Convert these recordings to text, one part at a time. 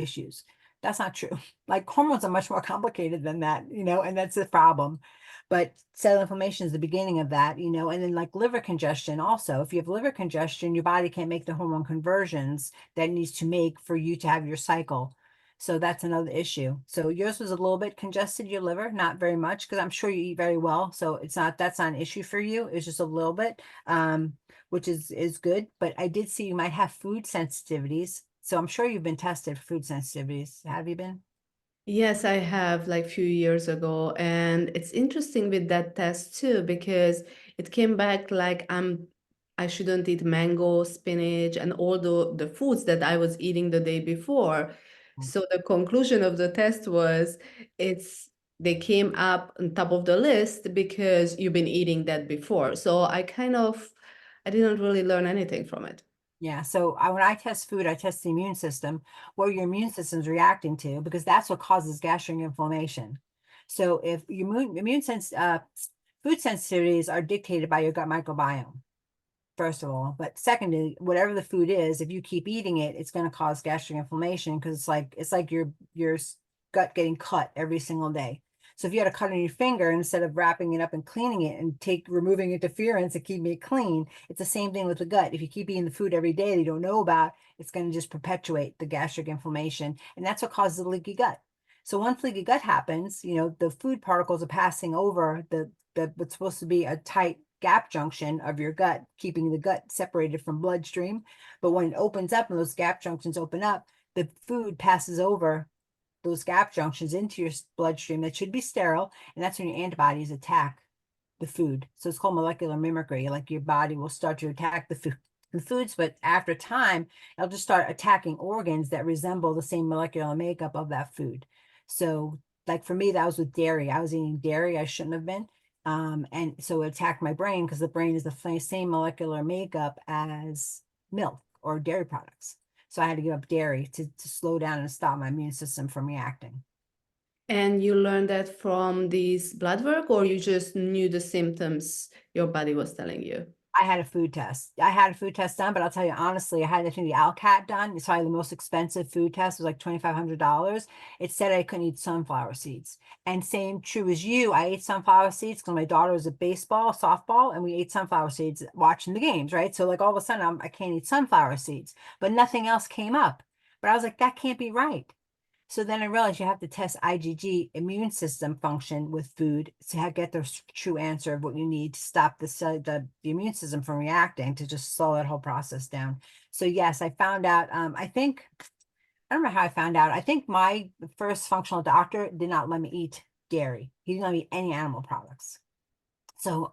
issues. That's not true. Like hormones are much more complicated than that, and that's the problem. But cell inflammation is the beginning of that, and then like liver congestion also. If you have liver congestion, your body can't make the hormone conversions that it needs to make for you to have your cycle. So that's another issue. So yours was a little bit congested, your liver, not very much, because I'm sure you eat very well. So that's not an issue for you. It's just a little bit, which is good. But I did see you might have food sensitivities. So I'm sure you've been tested for food sensitivities. Have you been? Yes, I have like few years ago. And it's interesting with that test too, because it came back like I shouldn't eat mango, spinach, and all the foods that I was eating the day before. So the conclusion of the test was it's they came up on top of the list because you've been eating that before. So I didn't really learn anything from it. Yeah, so when I test food, I test the immune system, what your immune system's reacting to, because that's what causes gastric inflammation. So if your food sensitivities are dictated by your gut microbiome, first of all. But secondly, whatever the food is, if you keep eating it, it's going to cause gastric inflammation because it's like your gut getting cut every single day. So if you had a cut on your finger, instead of wrapping it up and cleaning it and removing interference and keeping it clean, it's the same thing with the gut. If you keep eating the food every day that you don't know about, it's going to just perpetuate the gastric inflammation. And that's what causes the leaky gut. So once leaky gut happens, the food particles are passing over the what's supposed to be a tight gap junction of your gut, keeping the gut separated from bloodstream. But when it opens up and those gap junctions open up, the food passes over those gap junctions into your bloodstream that should be sterile. And that's when your antibodies attack the food. So it's called molecular mimicry. Like your body will start to attack the foods, but after time, it'll just start attacking organs that resemble the same molecular makeup of that food. So, like for me, that was with dairy. I was eating dairy I shouldn't have been. And so it attacked my brain because the brain is the same molecular makeup as milk or dairy products. So I had to give up dairy to slow down and stop my immune system from reacting. And you learned that from these blood work, or you just knew the symptoms your body was telling you? I had a food test. I had a food test done, but I'll tell you honestly, I had I think the ALCAT done. It's probably the most expensive food test. It was like $2,500. It said I couldn't eat sunflower seeds. And same true as you, I ate sunflower seeds because my daughter was at baseball, softball, and we ate sunflower seeds watching the games, right? So like all of a sudden I can't eat sunflower seeds, but nothing else came up. But I was like, that can't be right. So then I realized you have to test IgG immune system function with food to get the true answer of what you need to stop the immune system from reacting to just slow that whole process down. So yes, I found out. I don't know how I found out. I think my first functional doctor did not let me eat dairy. He didn't let me eat any animal products. So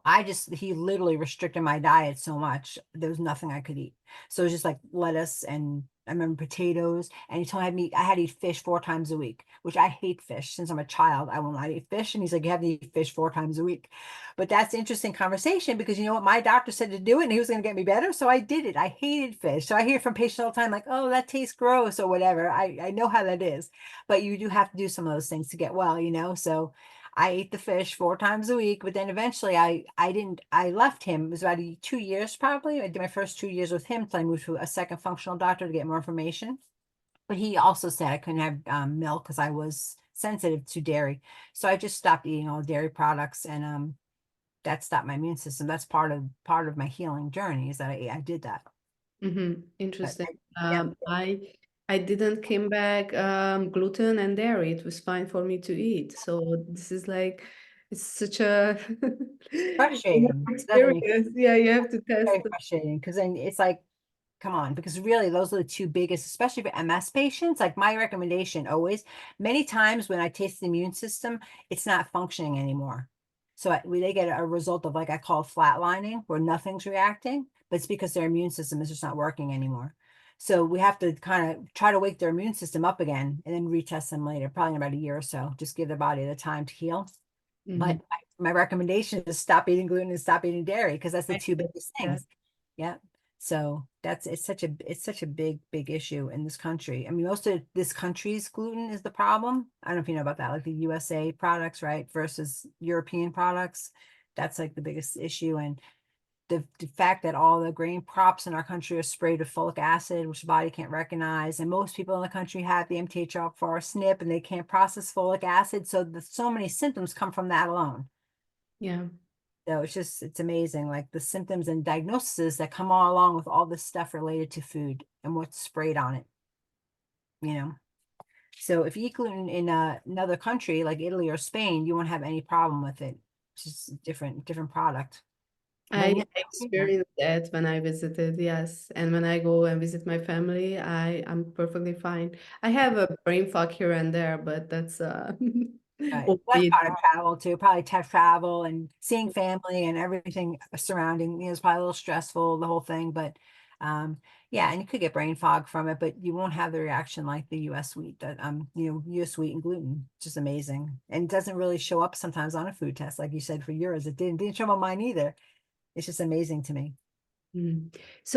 he literally restricted my diet so much, there was nothing I could eat. So it was just like lettuce and I remember potatoes. And he told me I had to eat fish 4 times a week, which I hate fish. Since I'm a child, I will not eat fish. And he's like, you have to eat fish 4 times a week. But that's interesting conversation because you know what? My doctor said to do it and he was going to get me better. So I did it. I hated fish. So I hear from patients all the time, like, oh, that tastes gross or whatever. I know how that is. But you do have to do some of those things to get well. So I ate the fish 4 times a week, but then eventually I left him. It was about 2 years probably. I did my first 2 years with him until I moved to a second functional doctor to get more information. But he also said I couldn't have milk because I was sensitive to dairy. So I just stopped eating all dairy products and that stopped my immune system. That's part of my healing journey is that I did that. But Interesting. yeah. I didn't came back gluten and dairy. It was fine for me to eat. So this is like it's such a Frustrating. It's nothing experience. Yeah, you have to test. very frustrating because then it's like come on, because really those are the two biggest, especially for MS patients. Like my recommendation always, many times when I taste the immune system, it's not functioning anymore. So they get a result of like I call flatlining, where nothing's reacting, but it's because their immune system is just not working anymore. So we have to kind of try to wake their immune system up again and then retest them later, probably in about a year or so. Just give their body the time to heal. Mhm. But my recommendation is stop eating gluten and stop eating dairy because that's the I two biggest yeah. things. Yeah. So it's such a big issue in this country. I mean, most of this country's gluten is the problem. I don't know if you know about that, like the USA products, right, versus European products. That's like the biggest issue. And the fact that all the grain crops in our country are sprayed with folic acid, which the body can't recognize, and most people in the country have the MTHFR SNP, and they can't process folic acid, so so many symptoms come from that alone. Yeah. So it's amazing, like the symptoms and diagnoses that come all along with all this stuff related to food and what's sprayed on it, you know. So if you eat gluten in another country like Italy or Spain, you won't have any problem with it. It's just a different product. When I you experienced that when I visited, yes. And when I go and visit my family, I'm perfectly fine. I have a brain fog here and there, but that's right. That's only part of travel too, probably tough travel and seeing family and everything surrounding, it's probably a little stressful, the whole thing, but yeah, and you could get brain fog from it, but you won't have the reaction like the US wheat that US wheat and gluten. It's just amazing. And it doesn't really show up sometimes on a food test, like you said for yours. It didn't show up on mine either. It's just amazing to me. Mm. So